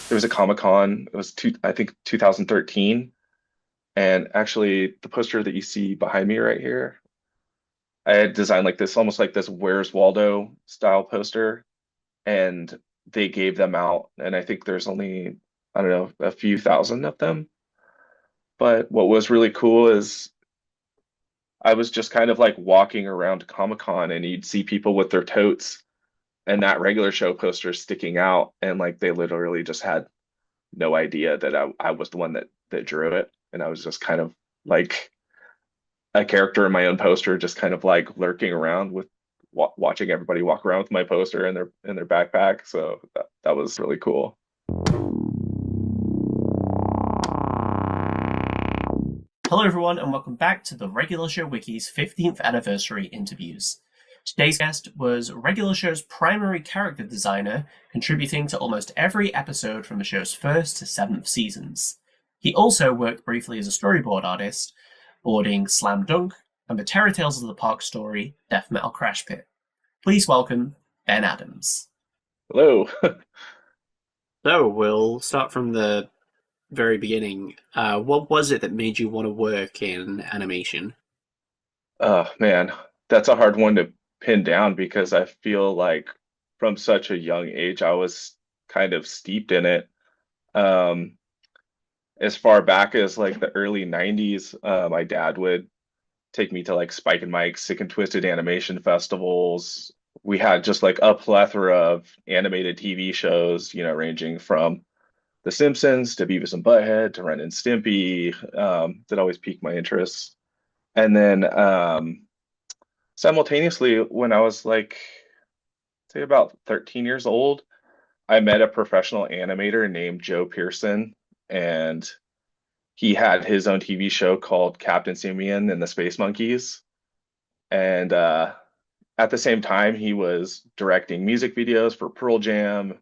There was a Comic-Con. It was I think 2013. And actually, the poster that you see behind me right here, I had designed like this, almost like this Where's Waldo style poster, and they gave them out. And I think there's only, I don't know, a few thousand of them. But what was really cool is I was just kind of like walking around Comic-Con and you'd see people with their totes and that regular show poster sticking out, and like they literally just had no idea that I was the one that drew it. And I was just kind of like a character in my own poster, just kind of like lurking around with watching everybody walk around with my poster in their backpack. So that was really cool. Hello everyone and welcome back to the Regular Show Wiki's 15th anniversary interviews. Today's guest was Regular Show's primary character designer, contributing to almost every episode from the show's first to 7th seasons. He also worked briefly as a storyboard artist, boarding Slam Dunk and the Terror Tales of the Park story, Death Metal Crash Pit. Please welcome Ben Adams. Hello. So we'll start from the very beginning. What was it that made you want to work in animation? Oh man, that's a hard one to pin down because I feel like from such a young age I was kind of steeped in it. Um, as far back as like the early 90s, my dad would take me to like Spike and Mike's Sick and Twisted animation festivals. We had just like a plethora of animated TV shows, ranging from The Simpsons to Beavis and Butthead to Ren and Stimpy, that always piqued my interest. And then simultaneously, when I was like, say about 13 years old, I met a professional animator named Joe Pearson, and he had his own TV show called Captain Simeon and the Space Monkeys. And at the same time, he was directing music videos for Pearl Jam,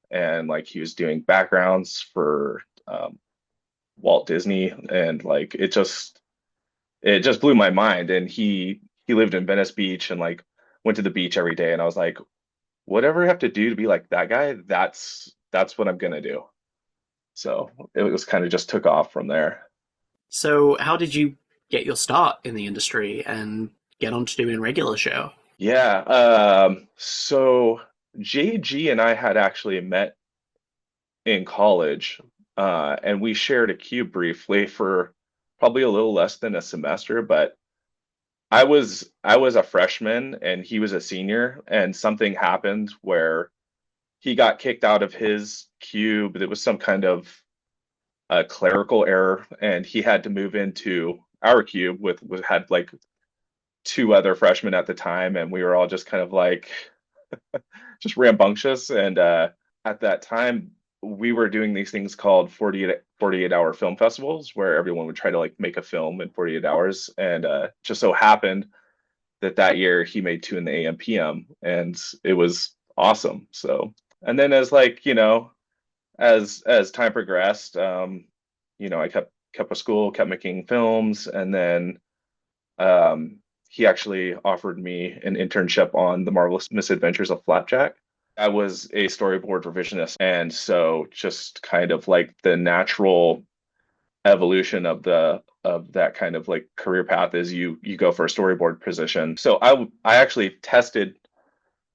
and like he was doing backgrounds for Walt Disney, and like it just blew my mind. And he lived in Venice Beach and like went to the beach every day, and I was like, whatever I have to do to be like that guy, that's what I'm gonna do. So it was kind of just took off from there. So how did you get your start in the industry and get onto doing regular show? Yeah. So JG and I had actually met in college, and we shared a cube briefly for probably a little less than a semester. But I was a freshman and he was a senior, and something happened where he got kicked out of his cube. There was some kind of a clerical error, and he had to move into our cube with had like two other freshmen at the time, and we were all just kind of like just rambunctious. And at that time, we were doing these things called 48-hour film festivals where everyone would try to like make a film in 48 hours. And just so happened that year he made two in the AM PM, and it was awesome. So, and then as like, as time progressed, I kept a school, kept making films, and then he actually offered me an internship on The Marvelous Misadventures of Flapjack. I was a storyboard revisionist, and so just kind of like the natural evolution of that kind of like career path is you go for a storyboard position. So I actually tested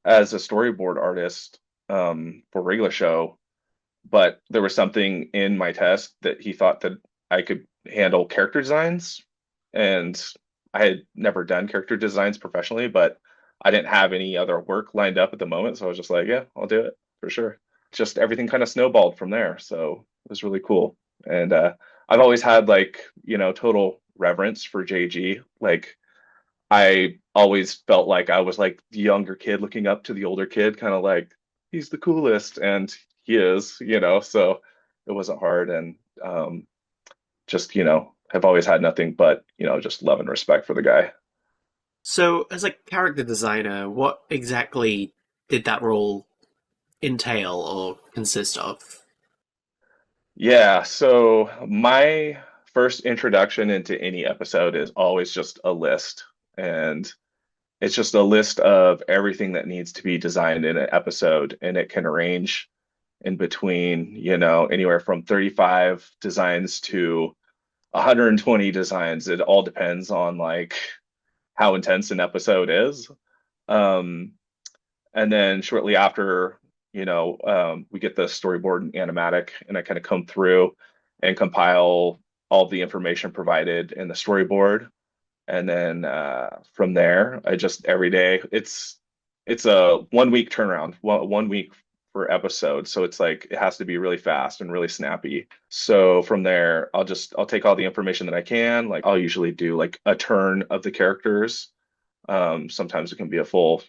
as a storyboard artist for regular show, but there was something in my test that he thought that I could handle character designs, and I had never done character designs professionally, but I didn't have any other work lined up at the moment, so I was just like, yeah, I'll do it for sure. Just everything kind of snowballed from there, so it was really cool. And I've always had like, total reverence for JG. Like I always felt like I was like the younger kid looking up to the older kid, kind of like he's the coolest, and he is, so it wasn't hard. And just, have always had nothing but, just love and respect for the guy. So as a character designer, what exactly did that role entail or consist of? Yeah, so my first introduction into any episode is always just a list. And it's just a list of everything that needs to be designed in an episode. And it can range in between, anywhere from 35 designs to 120 designs. It all depends on like how intense an episode is. Um, and then shortly after, we get the storyboard and animatic, and I kind of come through and compile all the information provided in the storyboard. And then from there, I just every day it's a 1 week turnaround, 1 week per episode. So it's like it has to be really fast and really snappy. So from there, I'll take all the information that I can. Like I'll usually do like a turn of the characters. Sometimes it can be a full,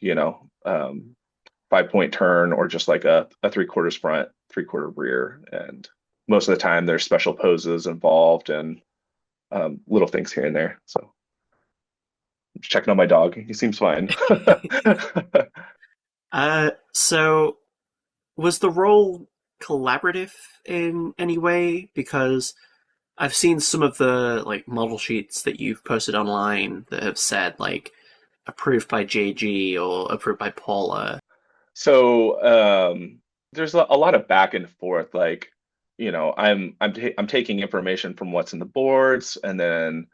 5 point turn or just like a 3/4 front, 3/4 rear. And most of the time there's special poses involved and little things here and there. So I'm just checking on my dog. He seems fine. So was the role collaborative in any way? Because I've seen some of the like model sheets that you've posted online that have said like approved by JG or approved by Paula. So there's a lot of back and forth. Like, I'm taking information from what's in the boards, and then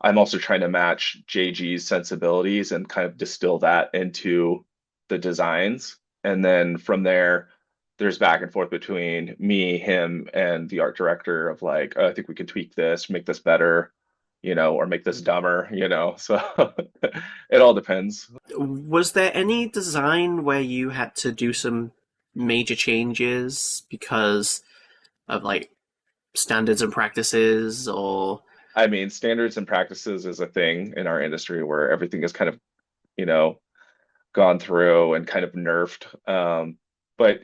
I'm also trying to match JG's sensibilities and kind of distill that into the designs. And then from there, there's back and forth between me, him, and the art director of like, oh, I think we can tweak this, make this better, or make this dumber. So it all depends. Was there any design where you had to do some major changes because of like standards and practices or I mean, standards and practices is a thing in our industry where everything is kind of, you know, gone through and kind of nerfed. But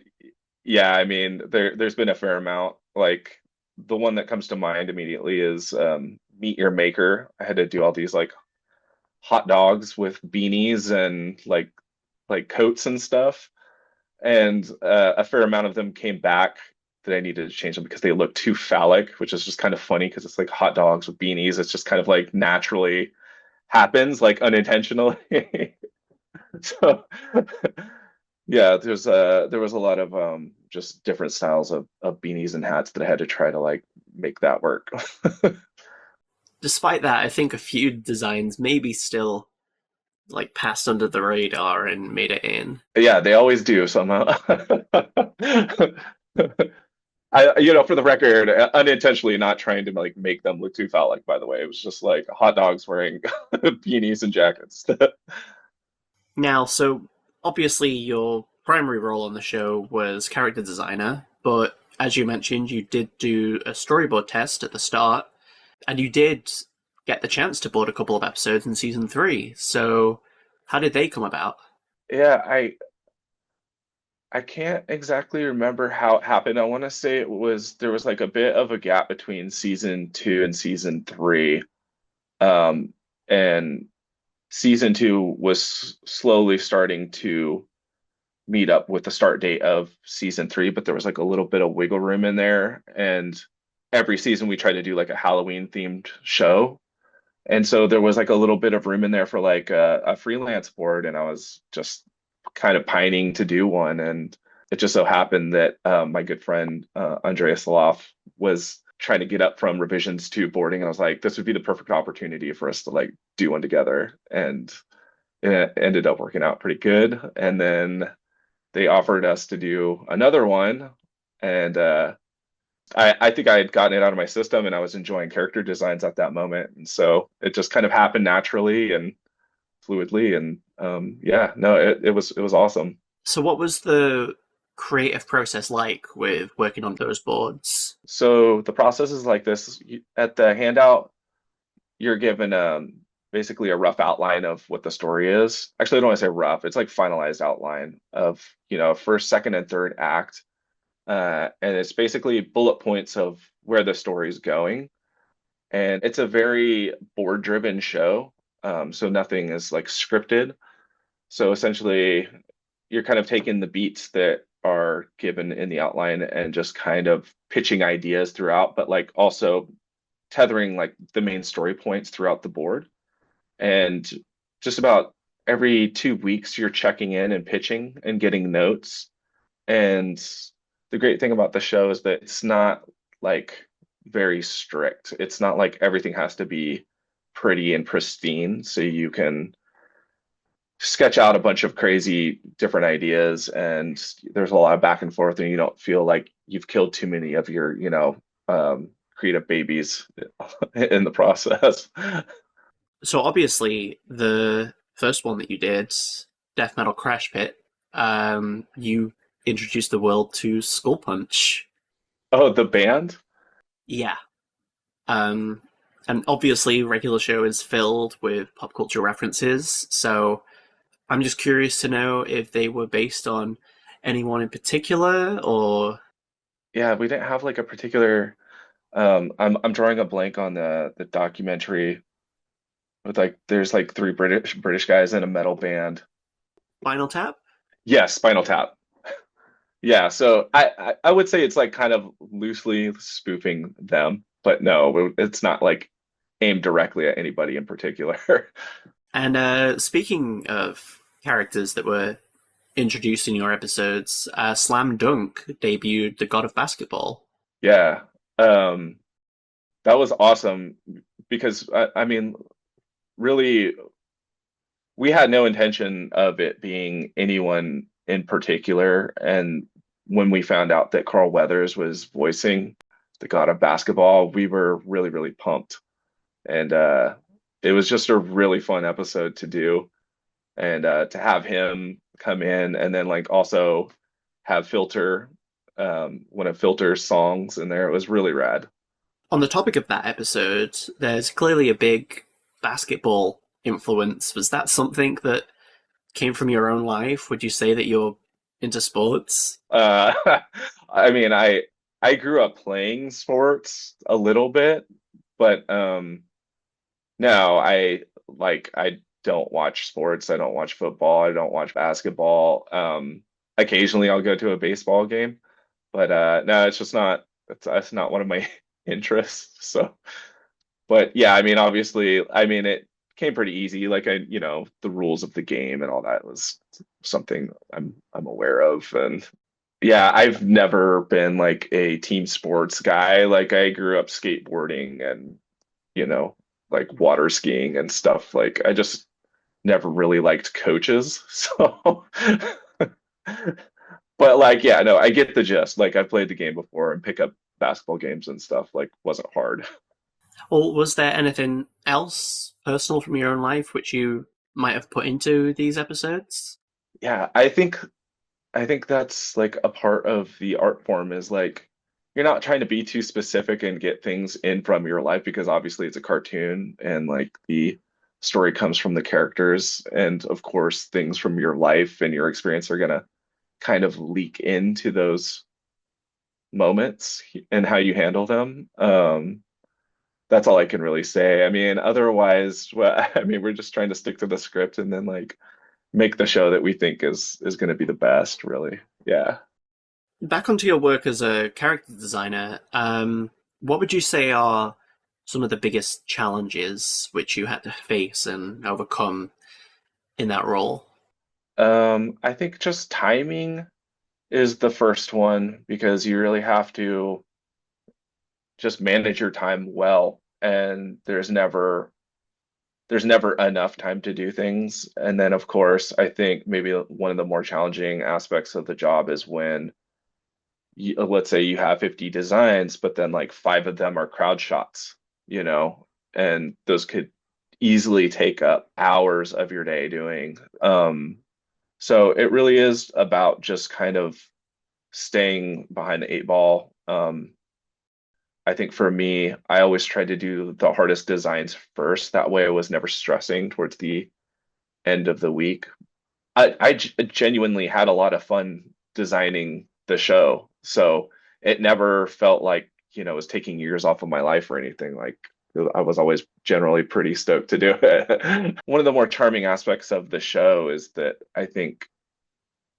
yeah, I mean, there's been a fair amount. Like the one that comes to mind immediately is Meet Your Maker. I had to do all these like hot dogs with beanies and like coats and stuff, and a fair amount of them came back that I needed to change them because they look too phallic, which is just kind of funny because it's like hot dogs with beanies. It's just kind of like naturally happens, like unintentionally. So yeah, there was a lot of just different styles of beanies and hats that I had to try to like make that work. despite that, I think a few designs maybe still like passed under the radar and made it in. Yeah, they always do somehow. For the record, unintentionally not trying to like make them look too phallic, by the way. It was just like hot dogs wearing beanies and jackets. Now, so obviously your primary role on the show was character designer, but as you mentioned, you did do a storyboard test at the start, and you did get the chance to board a couple of episodes in season 3. So, how did they come about? Yeah, I can't exactly remember how it happened. I want to say there was like a bit of a gap between season 2 and season 3. And season 2 was slowly starting to meet up with the start date of season 3, but there was like a little bit of wiggle room in there. And every season we tried to do like a Halloween themed show. And so there was like a little bit of room in there for like a freelance board, and I was just kind of pining to do one. And it just so happened that my good friend Andreas Saloff was trying to get up from revisions to boarding, and I was like, this would be the perfect opportunity for us to like do one together. And it ended up working out pretty good. And then they offered us to do another one, and I think I had gotten it out of my system and I was enjoying character designs at that moment. And so it just kind of happened naturally and fluidly. And yeah, no, it was awesome. So, what was the creative process like with working on those boards? So the process is like this. At the handout, you're given basically a rough outline of what the story is. Actually, I don't want to say rough. It's like finalized outline of, first, second, and third act. And it's basically bullet points of where the story is going. And it's a very board driven show. So nothing is like scripted. So essentially, you're kind of taking the beats that are given in the outline and just kind of pitching ideas throughout, but like also tethering like the main story points throughout the board. And just about every 2 weeks, you're checking in and pitching and getting notes. And the great thing about the show is that it's not like very strict. It's not like everything has to be pretty and pristine, so you can sketch out a bunch of crazy different ideas, and there's a lot of back and forth, and you don't feel like you've killed too many of your, creative babies in the process. So obviously, the first one that you did, Death Metal Crash Pit, you introduced the world to Skull Punch. Oh, the band? Yeah. Um, and obviously, regular show is filled with pop culture references. So I'm just curious to know if they were based on anyone in particular, or Yeah, we didn't have like a particular I'm drawing a blank on the documentary with like there's like three British guys in a metal band. Spinal Tap. Yes, Spinal Tap. Yeah, so I would say it's like kind of loosely spoofing them, but no, it's not like aimed directly at anybody in particular. And speaking of characters that were introduced in your episodes, Slam Dunk debuted the God of Basketball. Yeah. Um, that was awesome because I mean, really, we had no intention of it being anyone in particular. And when we found out that Carl Weathers was voicing the God of Basketball, we were really, really pumped. And it was just a really fun episode to do. And to have him come in and then like also have Filter, one of Filter's songs in there, it was really rad. On the topic of that episode, there's clearly a big basketball influence. Was that something that came from your own life? Would you say that you're into sports? Uh, I mean, I grew up playing sports a little bit, but no, I don't watch sports. I don't watch football. I don't watch basketball. Occasionally I'll go to a baseball game, but no, it's just not that's not one of my interests. So, but yeah, I mean, obviously, I mean it came pretty easy. Like the rules of the game and all that was something I'm aware of, and yeah, I've never been like a team sports guy. Like I grew up skateboarding and, you know, like water skiing and stuff. Like I just never really liked coaches. So, but like, yeah, no, I get the gist. Like I've played the game before and pick up basketball games and stuff. Like wasn't hard. Or was there anything else personal from your own life which you might have put into these episodes? Yeah, I think that's like a part of the art form is like you're not trying to be too specific and get things in from your life because obviously it's a cartoon and like the story comes from the characters and of course things from your life and your experience are gonna kind of leak into those moments and how you handle them. That's all I can really say. I mean, otherwise, well, I mean, we're just trying to stick to the script and then like make the show that we think is going to be the best, really. Yeah. Back onto your work as a character designer, what would you say are some of the biggest challenges which you had to face and overcome in that role? I think just timing is the first one because you really have to just manage your time well, and there's never enough time to do things. And then, of course, I think maybe one of the more challenging aspects of the job is when let's say you have 50 designs, but then like five of them are crowd shots, and those could easily take up hours of your day doing. So it really is about just kind of staying behind the eight ball. I think for me, I always tried to do the hardest designs first. That way I was never stressing towards the end of the week. I genuinely had a lot of fun designing the show. So it never felt like, it was taking years off of my life or anything. Like I was always generally pretty stoked to do it. One of the more charming aspects of the show is that I think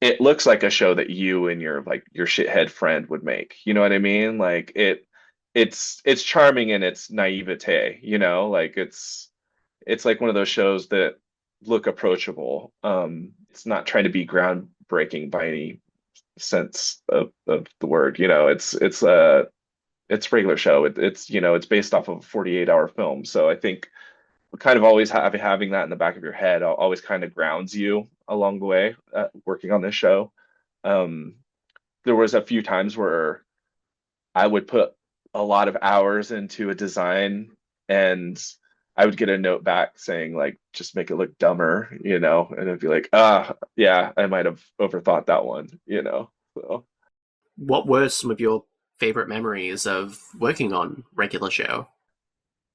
it looks like a show that you and your shithead friend would make. You know what I mean? Like it's charming in its naivete, like it's like one of those shows that look approachable. It's not trying to be groundbreaking by any sense of the word. It's a regular show. It's based off of a 48-hour film. So I think kind of always having that in the back of your head always kind of grounds you along the way working on this show. Um, there was a few times where I would put a lot of hours into a design and I would get a note back saying like just make it look dumber, and it'd be like, yeah, I might have overthought that one. So What were some of your favorite memories of working on regular show?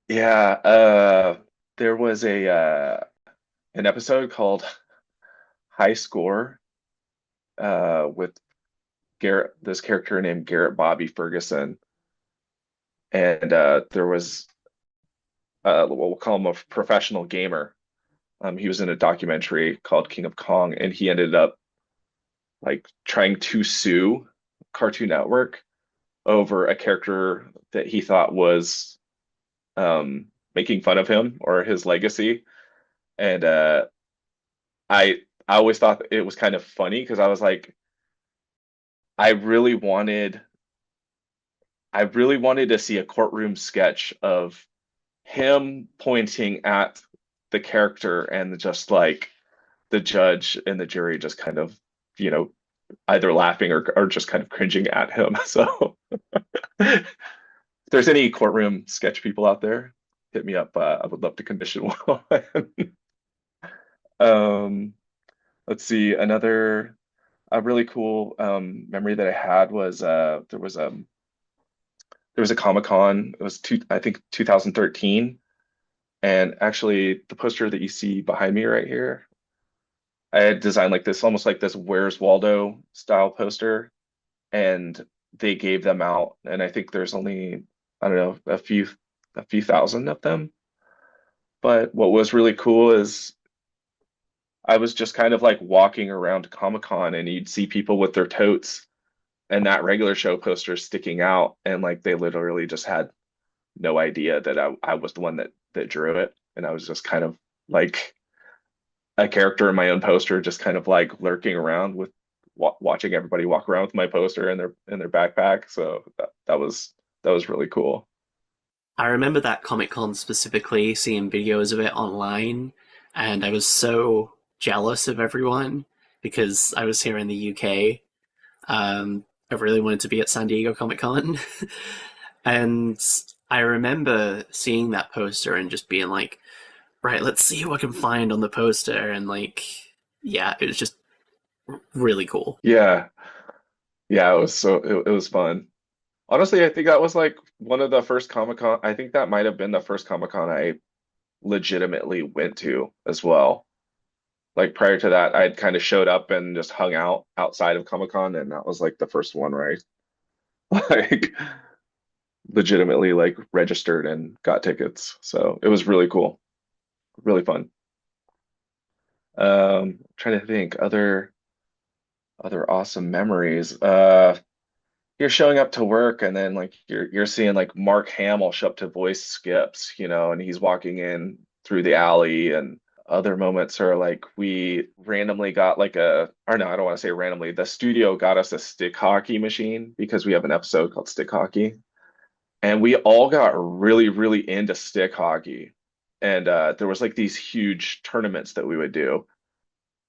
yeah, there was a an episode called High Score with Garrett, this character named Garrett Bobby Ferguson, and there was we'll call him a professional gamer. He was in a documentary called King of Kong, and he ended up like trying to sue Cartoon Network over a character that he thought was making fun of him or his legacy. And I always thought it was kind of funny because I was like, I really wanted I really wanted to see a courtroom sketch of him pointing at the character and just like the judge and the jury just kind of, you know, either laughing or just kind of cringing at him. So if there's any courtroom sketch people out there, hit me up. I would love to commission one. um, let's see. Another a really cool memory that I had was there was a Comic-Con. It was I think 2013, and actually the poster that you see behind me right here, I had designed like this, almost like this Where's Waldo style poster, and they gave them out, and I think there's only, I don't know, a few thousand of them. But what was really cool is I was just kind of like walking around Comic-Con and you'd see people with their totes and that regular show poster sticking out, and like they literally just had no idea that I was the one that drew it. And I was just kind of like a character in my own poster, just kind of like lurking around with watching everybody walk around with my poster in their backpack. So that was really cool. I remember that Comic Con specifically, seeing videos of it online, and I was so jealous of everyone because I was here in the UK. I really wanted to be at San Diego Comic Con, and I remember seeing that poster and just being like, right, let's see who I can find on the poster, and like, yeah, it was just really cool. Yeah, yeah, it was fun. Honestly, I think that was like one of the first Comic-Con. I think that might have been the first Comic-Con I legitimately went to as well. Like prior to that, I'd kind of showed up and just hung out outside of Comic-Con, and that was like the first one where I like legitimately like registered and got tickets. So it was really cool, really fun. Trying to think other awesome memories. You're showing up to work and then like you're seeing like Mark Hamill show up to voice Skips, and he's walking in through the alley. And other moments are like we randomly got like or no, I don't want to say randomly. The studio got us a stick hockey machine because we have an episode called Stick Hockey, and we all got really, really into stick hockey. And there was like these huge tournaments that we would do.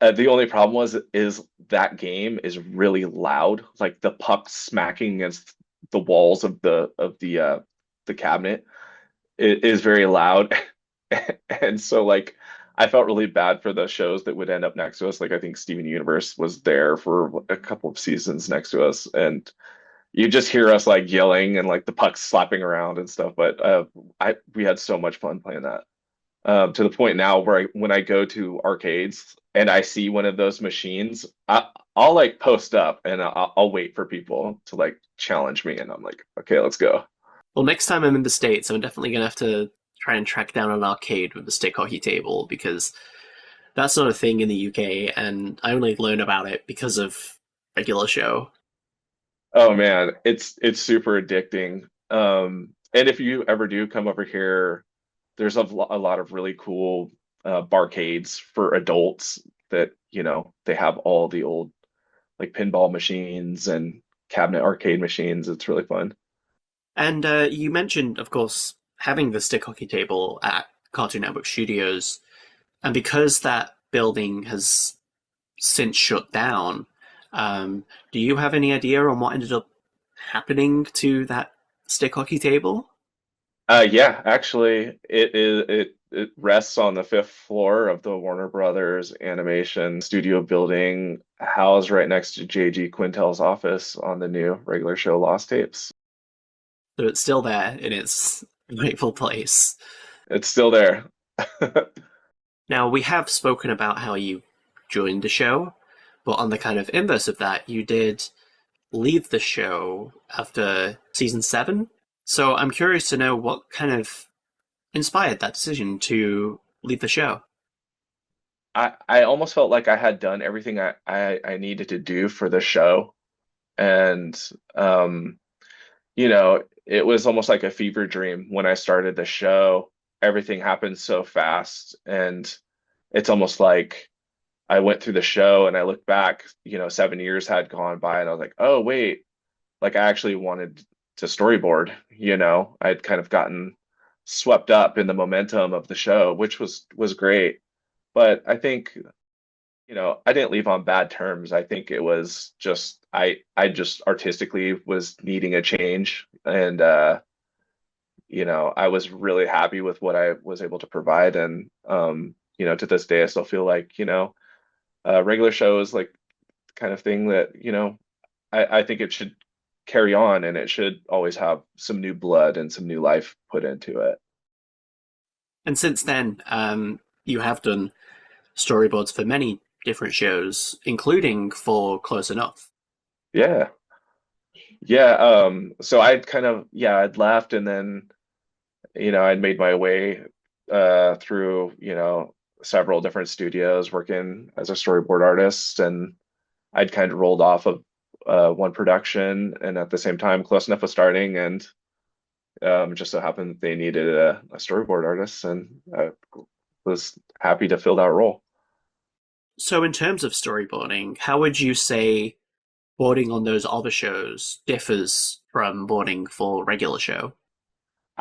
The only problem is that game is really loud, like the puck smacking against the walls of the cabinet. It is very loud, and so like I felt really bad for the shows that would end up next to us. Like I think Steven Universe was there for a couple of seasons next to us, and you just hear us like yelling and like the pucks slapping around and stuff. But I we had so much fun playing that. To the point now where when I go to arcades and I see one of those machines, I'll like post up and I'll wait for people to like challenge me, and I'm like, okay, let's go. Well, next time I'm in the States, I'm definitely gonna have to try and track down an arcade with a stick hockey table because that's not a thing in the UK, and I only learn about it because of regular show. Oh man, it's super addicting. And if you ever do come over here, there's a lot of really cool barcades for adults that they have all the old like pinball machines and cabinet arcade machines. It's really fun. And you mentioned, of course, having the stick hockey table at Cartoon Network Studios, and because that building has since shut down, do you have any idea on what ended up happening to that stick hockey table? Yeah, actually, it rests on the fifth floor of the Warner Brothers Animation Studio building, housed right next to J.G. Quintel's office on the new regular show Lost Tapes. So it's still there in its rightful place. It's still there. Now, we have spoken about how you joined the show, but on the kind of inverse of that, you did leave the show after season 7. So I'm curious to know what kind of inspired that decision to leave the show. I almost felt like I had done everything I needed to do for the show. And it was almost like a fever dream when I started the show. Everything happened so fast, and it's almost like I went through the show and I looked back, 7 years had gone by, and I was like, oh wait, like I actually wanted to storyboard. I'd kind of gotten swept up in the momentum of the show, which was great. But I think, I didn't leave on bad terms. I think it was just I just artistically was needing a change, and I was really happy with what I was able to provide. And to this day I still feel like, regular show is like the kind of thing that, I think it should carry on, and it should always have some new blood and some new life put into it. And since then, you have done storyboards for many different shows, including for Close Enough. Yeah. Yeah. So I'd kind of, yeah, I'd left, and then, I'd made my way through, several different studios working as a storyboard artist, and I'd kind of rolled off of one production, and at the same time, Close Enough was starting, and it just so happened that they needed a storyboard artist, and I was happy to fill that role. So, in terms of storyboarding, how would you say boarding on those other shows differs from boarding for regular show?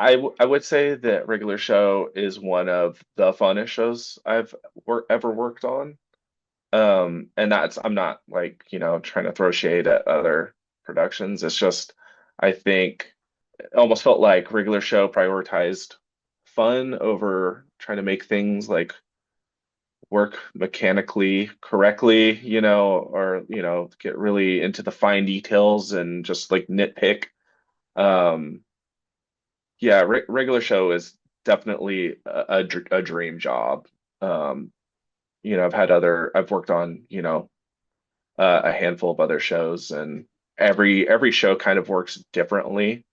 I would say that regular show is one of the funnest shows I've ever worked on. And I'm not like, trying to throw shade at other productions. It's just, I think it almost felt like regular show prioritized fun over trying to make things like work mechanically correctly, or, get really into the fine details and just like nitpick. Um, yeah, regular show is definitely a dream job. Um, I've worked on, a handful of other shows, and every show kind of works differently.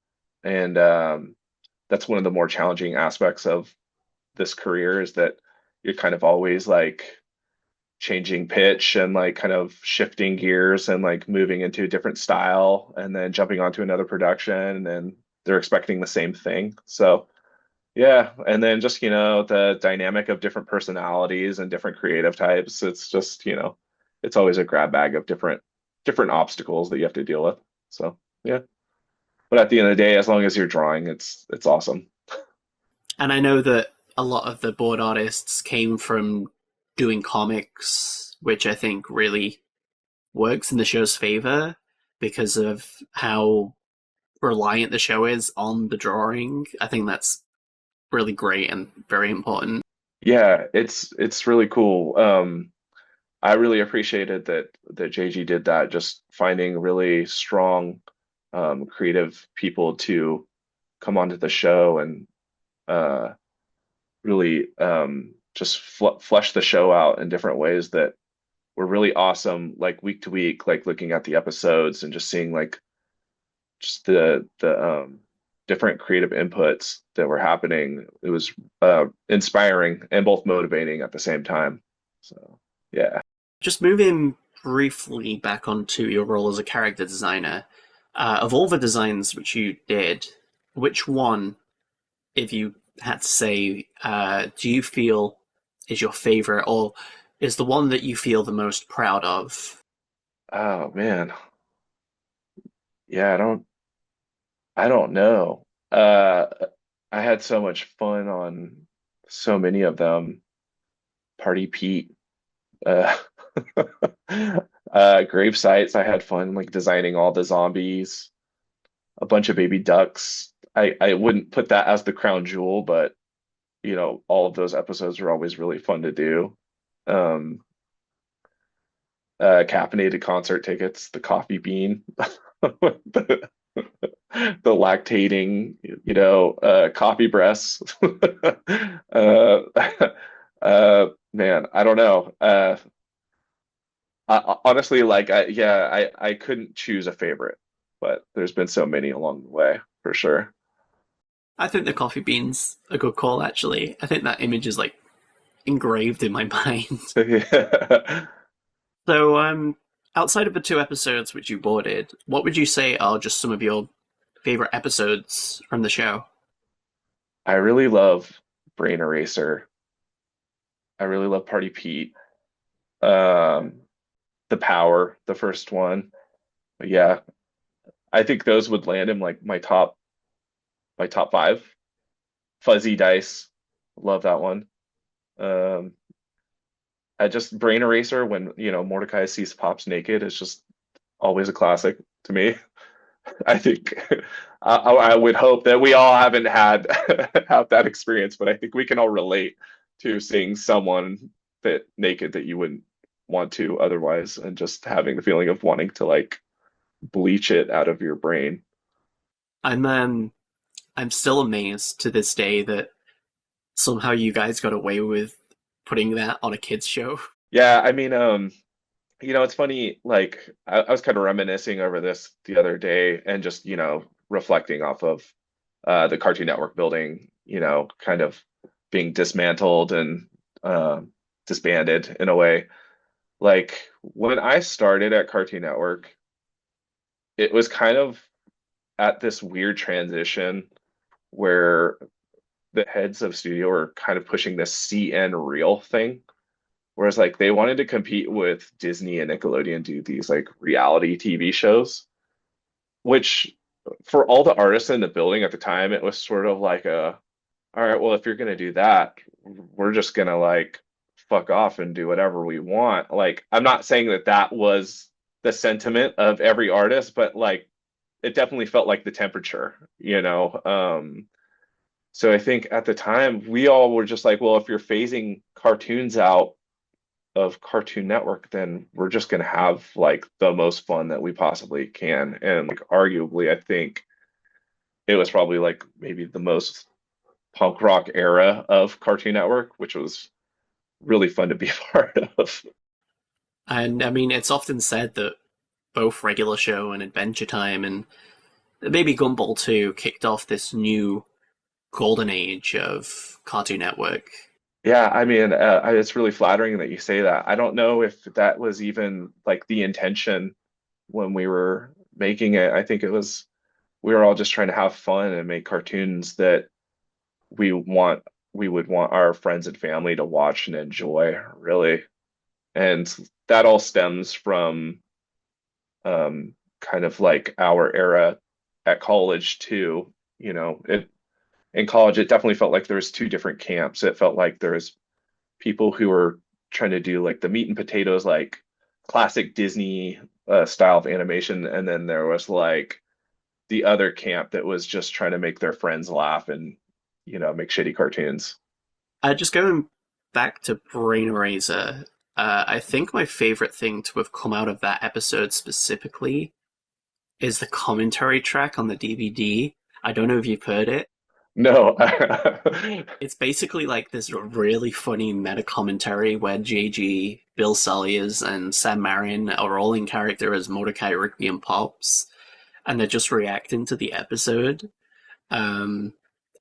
And that's one of the more challenging aspects of this career, is that you're kind of always like changing pitch and like kind of shifting gears and like moving into a different style and then jumping onto another production, and they're expecting the same thing. So yeah, and then just, the dynamic of different personalities and different creative types. It's just, it's always a grab bag of different obstacles that you have to deal with. So yeah. But at the end of the day, as long as you're drawing, it's awesome. And I know that a lot of the board artists came from doing comics, which I think really works in the show's favor because of how reliant the show is on the drawing. I think that's really great and very important. Yeah, it's really cool. I really appreciated that JG did that, just finding really strong creative people to come onto the show and uh really just flesh the show out in different ways that were really awesome, like week to week, like looking at the episodes and just seeing like just the different creative inputs that were happening. It was inspiring and both motivating at the same time. So yeah. Just moving briefly back onto your role as a character designer, of all the designs which you did, which one, if you had to say, do you feel is your favorite, or is the one that you feel the most proud of? Oh man. Yeah, I don't know. Uh, I had so much fun on so many of them. Party Pete, uh, grave sites. I had fun like designing all the zombies, a bunch of baby ducks. I wouldn't put that as the crown jewel, but all of those episodes were always really fun to do. Um, Caffeinated concert tickets, the coffee bean, the, the lactating, coffee breasts. uh, man, I don't know. Honestly, like, I couldn't choose a favorite, but there's been so many along the way for sure. I think the coffee beans a good call. Actually, I think that image is like engraved in my mind. Yeah. So, outside of the two episodes which you boarded, what would you say are just some of your favorite episodes from the show? I really love Brain Eraser. I really love Party Pete. Um, The Power, the first one. But yeah, I think those would land in like my top five. Fuzzy Dice, love that one. Um, I just Brain Eraser when Mordecai sees Pops naked is just always a classic to me. I think I would hope that we all haven't had have that experience, but I think we can all relate to seeing someone that naked that you wouldn't want to otherwise, and just having the feeling of wanting to like bleach it out of your brain. I'm I'm still amazed to this day that somehow you guys got away with putting that on a kids show. Yeah, I mean, it's funny, like I was kind of reminiscing over this the other day and just, reflecting off of the Cartoon Network building, kind of being dismantled and disbanded in a way. Like when I started at Cartoon Network, it was kind of at this weird transition where the heads of studio were kind of pushing this CN real thing. Whereas like they wanted to compete with Disney and Nickelodeon, do these like reality TV shows, which for all the artists in the building at the time, it was sort of like all right, well, if you're gonna do that, we're just gonna like fuck off and do whatever we want. Like, I'm not saying that that was the sentiment of every artist, but like it definitely felt like the temperature. So I think at the time we all were just like, well, if you're phasing cartoons out of Cartoon Network, then we're just gonna have like the most fun that we possibly can. And like arguably, I think it was probably like maybe the most punk rock era of Cartoon Network, which was really fun to be a part of. And I mean, it's often said that both Regular Show and Adventure Time and maybe Gumball too kicked off this new golden age of Cartoon Network. Yeah, I mean, it's really flattering that you say that. I don't know if that was even like the intention when we were making it. I think it was we were all just trying to have fun and make cartoons that we want we would want our friends and family to watch and enjoy, really. And that all stems from kind of like our era at college too. In college, it definitely felt like there was two different camps. It felt like there was people who were trying to do like the meat and potatoes, like classic Disney style of animation, and then there was like the other camp that was just trying to make their friends laugh and make shitty cartoons. Just going back to Brain Eraser, I think my favorite thing to have come out of that episode specifically is the commentary track on the DVD. I don't know if you've heard it. No. It's basically like this really funny meta commentary where JG, Bill Salyers, and Sam Marion are all in character as Mordecai, Rigby, and Pops, and they're just reacting to the episode. Um,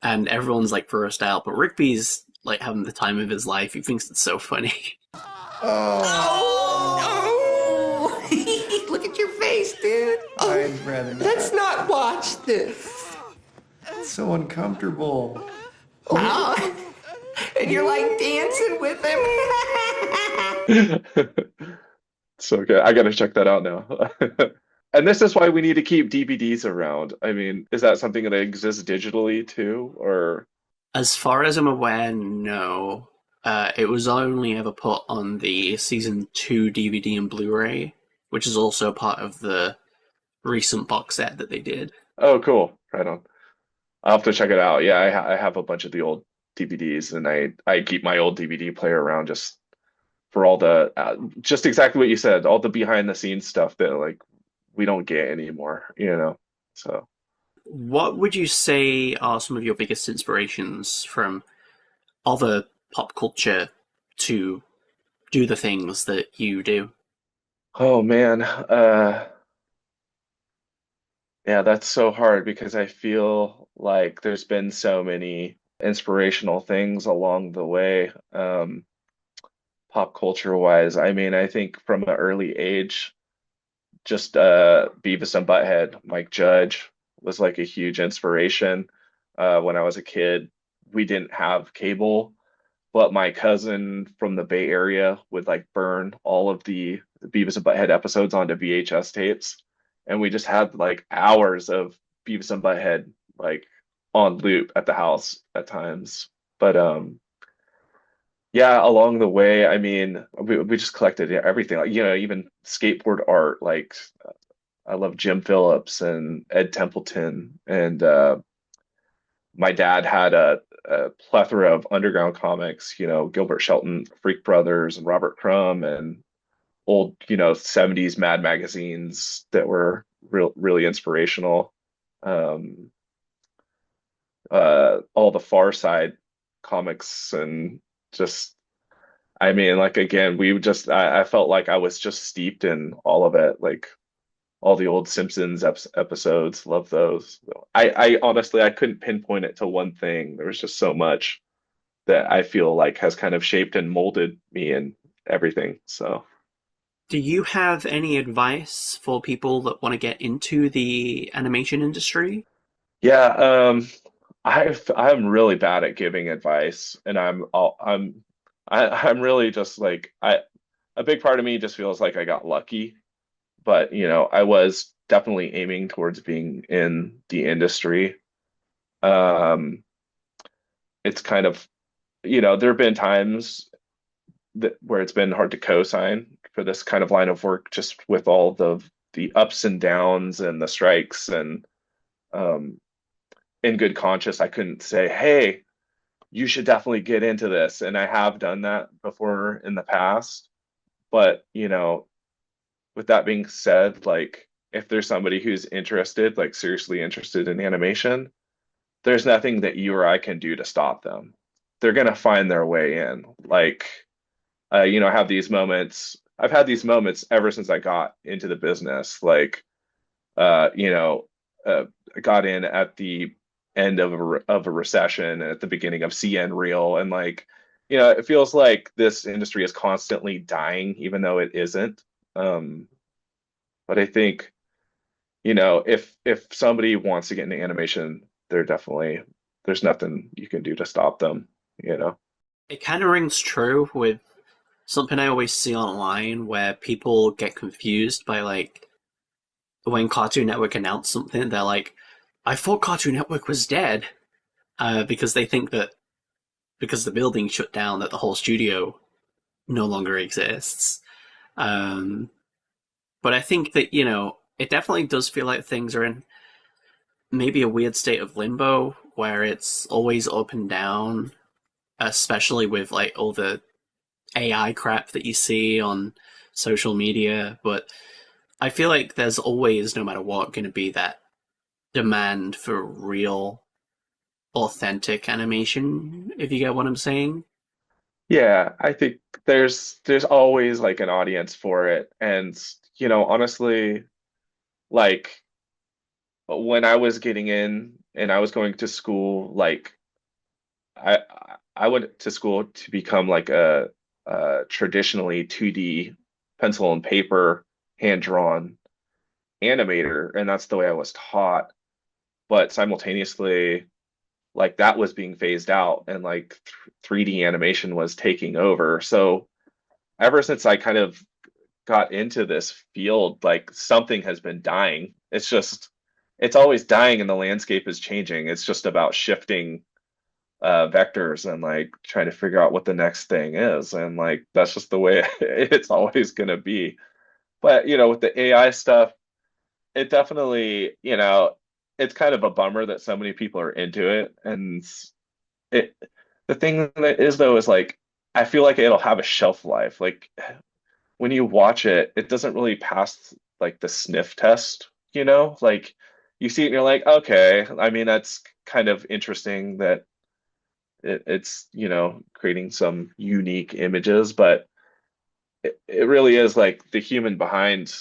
and everyone's like grossed out, but Rigby's like having the time of his life. He thinks it's so funny. Oh, no! Look at your face, dude. I'd rather not. Let's not watch this. It's so uncomfortable. Wow. And you're like dancing with him. So good. I gotta check that out now. And this is why we need to keep DVDs around. I mean, is that something that exists digitally too, or? As far as I'm aware, no. It was only ever put on the season 2 DVD and Blu-ray, which is also part of the recent box set that they did. Oh, cool. Right on. I'll have to check it out. Yeah, I have a bunch of the old DVDs, and I keep my old DVD player around just for all the just exactly what you said, all the behind the scenes stuff that like we don't get anymore, you know. So, What would you say are some of your biggest inspirations from other pop culture to do the things that you do? oh man, yeah, that's so hard because I feel like there's been so many inspirational things along the way, pop culture wise. I mean, I think from an early age, just Beavis and Butthead, Mike Judge was like a huge inspiration. When I was a kid, we didn't have cable, but my cousin from the Bay Area would like burn all of the Beavis and Butthead episodes onto VHS tapes, and we just had like hours of Beavis and Butthead like on loop at the house at times. But yeah, along the way, I mean, we just collected everything, like, you know, even skateboard art. Like, I love Jim Phillips and Ed Templeton, and my dad had a plethora of underground comics, you know, Gilbert Shelton, Freak Brothers, and Robert Crumb, and old, you know, 70s Mad magazines that were really inspirational. Um, all the Far Side comics, and just, I mean, like again, we just, I felt like I was just steeped in all of it, like all the old Simpsons episodes. Love those. I honestly, I couldn't pinpoint it to one thing. There was just so much that I feel like has kind of shaped and molded me and everything. So Do you have any advice for people that want to get into the animation industry? yeah, I'm really bad at giving advice, and I'm really just like a big part of me just feels like I got lucky, but you know, I was definitely aiming towards being in the industry. Um, it's kind of, you know, there have been times where it's been hard to co-sign for this kind of line of work, just with all the ups and downs and the strikes, and um, in good conscience, I couldn't say, "Hey, you should definitely get into this." And I have done that before in the past, but you know, with that being said, like if there's somebody who's interested, like seriously interested in animation, there's nothing that you or I can do to stop them. They're gonna find their way in. Like, you know, I have these moments. I've had these moments ever since I got into the business. Like, you know, I got in at the end of a recession and at the beginning of CN Real, and like, you know, it feels like this industry is constantly dying, even though it isn't. Um, but I think, you know, if somebody wants to get into animation, there's nothing you can do to stop them, you know. It kind of rings true with something I always see online where people get confused by like when Cartoon Network announced something, they're like, I thought Cartoon Network was dead. Because they think that because the building shut down, that the whole studio no longer exists. Um, but I think that, you know, it definitely does feel like things are in maybe a weird state of limbo where it's always up and down, especially with like all the AI crap that you see on social media. But I feel like there's always, no matter what, going to be that demand for real, authentic animation, if you get what I'm saying. Yeah, I think there's always like an audience for it. And you know, honestly, like when I was getting in and I was going to school, like I I went to school to become like a traditionally 2D pencil and paper hand drawn animator, and that's the way I was taught. But simultaneously, like that was being phased out, and like 3D animation was taking over. So ever since I kind of got into this field, like something has been dying. It's always dying and the landscape is changing. It's just about shifting vectors and like trying to figure out what the next thing is. And like that's just the way it's always going to be. But with the AI stuff, it definitely, it's kind of a bummer that so many people are into it. And it the thing that is though is like I feel like it'll have a shelf life. Like when you watch it, it doesn't really pass like the sniff test, Like you see it and you're like, okay, I mean that's kind of interesting that it's creating some unique images, but it really is like the human behind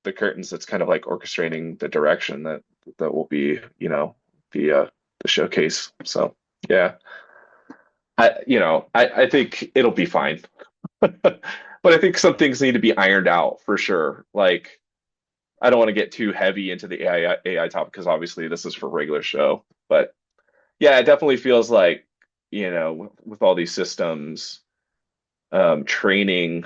the curtains that's kind of like orchestrating the direction that will be the showcase. So yeah, I think it'll be fine. But I think some things need to be ironed out for sure. Like I don't want to get too heavy into the AI topic because obviously this is for regular show. But yeah, it definitely feels like, with all these systems training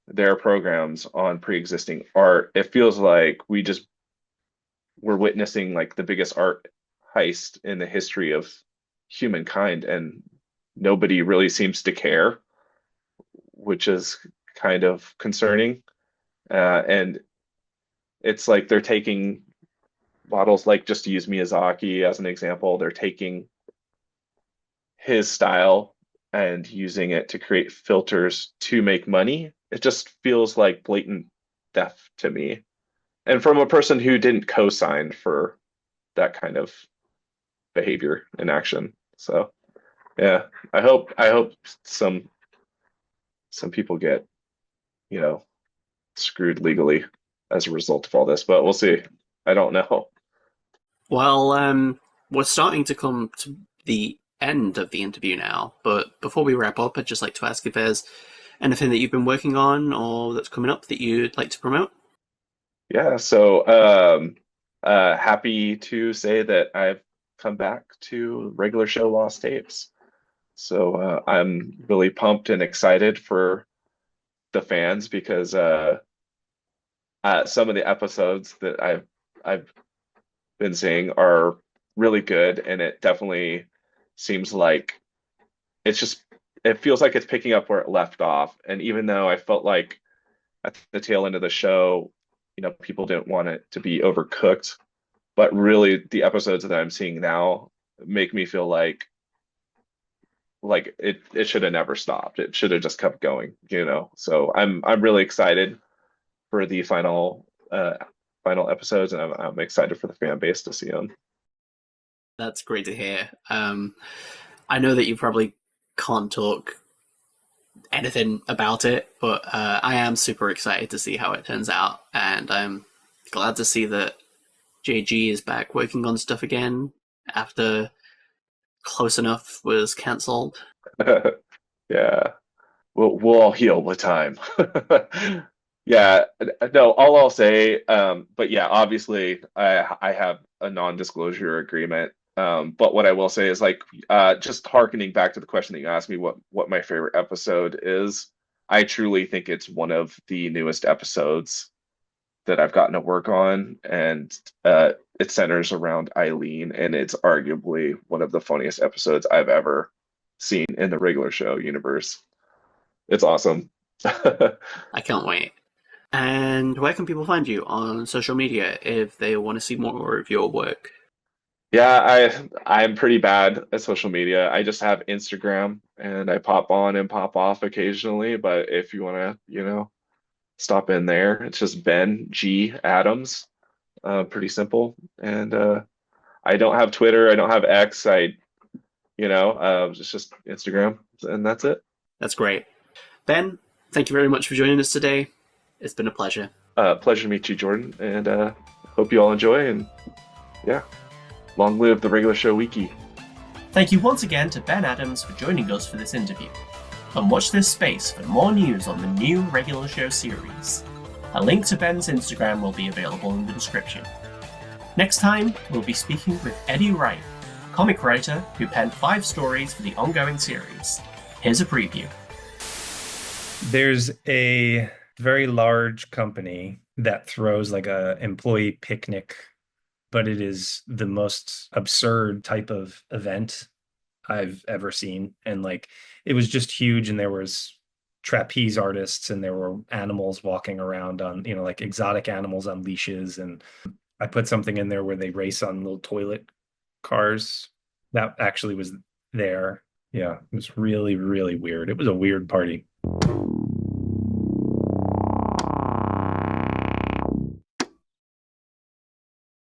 their programs on pre-existing art, it feels like we're witnessing like the biggest art heist in the history of humankind, and nobody really seems to care, which is kind of concerning. And it's like they're taking models, like just to use Miyazaki as an example, they're taking his style and using it to create filters to make money. It just feels like blatant theft to me. And from a person who didn't co-sign for that kind of behavior and action. So yeah, I hope some people get, screwed legally as a result of all this, but we'll see. I don't know. Well, we're starting to come to the end of the interview now, but before we wrap up, I'd just like to ask if there's anything that you've been working on or that's coming up that you'd like to promote. Yeah, so happy to say that I've come back to regular show Lost Tapes. So I'm really pumped and excited for the fans because some of the episodes that I've been seeing are really good, and it definitely seems like it feels like it's picking up where it left off. And even though I felt like at the tail end of the show, people didn't want it to be overcooked, but really the episodes that I'm seeing now make me feel like it should have never stopped. It should have just kept going, So I'm really excited for the final episodes, and I'm excited for the fan base to see them. That's great to hear. I know that you probably can't talk anything about it, but I am super excited to see how it turns out, and I'm glad to see that JG is back working on stuff again after Close Enough was cancelled. Yeah, we'll all heal with time. Yeah, no, all I'll say, but yeah, obviously I have a non-disclosure agreement. But what I will say is like just harkening back to the question that you asked me, what my favorite episode is, I truly think it's one of the newest episodes that I've gotten to work on, and it centers around Eileen, and it's arguably one of the funniest episodes I've ever seen in the regular show universe. It's awesome. I can't wait. And where can people find you on social media if they want to see more of your work? Yeah, I'm pretty bad at social media. I just have Instagram and I pop on and pop off occasionally, but if you want to, stop in there, it's just Ben G Adams. Pretty simple. And I don't have Twitter, I don't have X. It's just Instagram, and that's it. That's great. Ben, thank you very much for joining us today. It's been a pleasure. Pleasure to meet you, Jordan, and hope you all enjoy, and yeah, long live the regular show Wiki. Thank you once again to Ben Adams for joining us for this interview. And watch this space for more news on the new regular show series. A link to Ben's Instagram will be available in the description. Next time, we'll be speaking with Eddie Wright, comic writer who penned 5 stories for the ongoing series. Here's a preview. There's a very large company that throws like a employee picnic, but it is the most absurd type of event I've ever seen. And like it was just huge, and there was trapeze artists, and there were animals walking around on, like exotic animals on leashes. And I put something in there where they race on little toilet cars. That actually was there. Yeah, it was really, really weird. It was a weird party.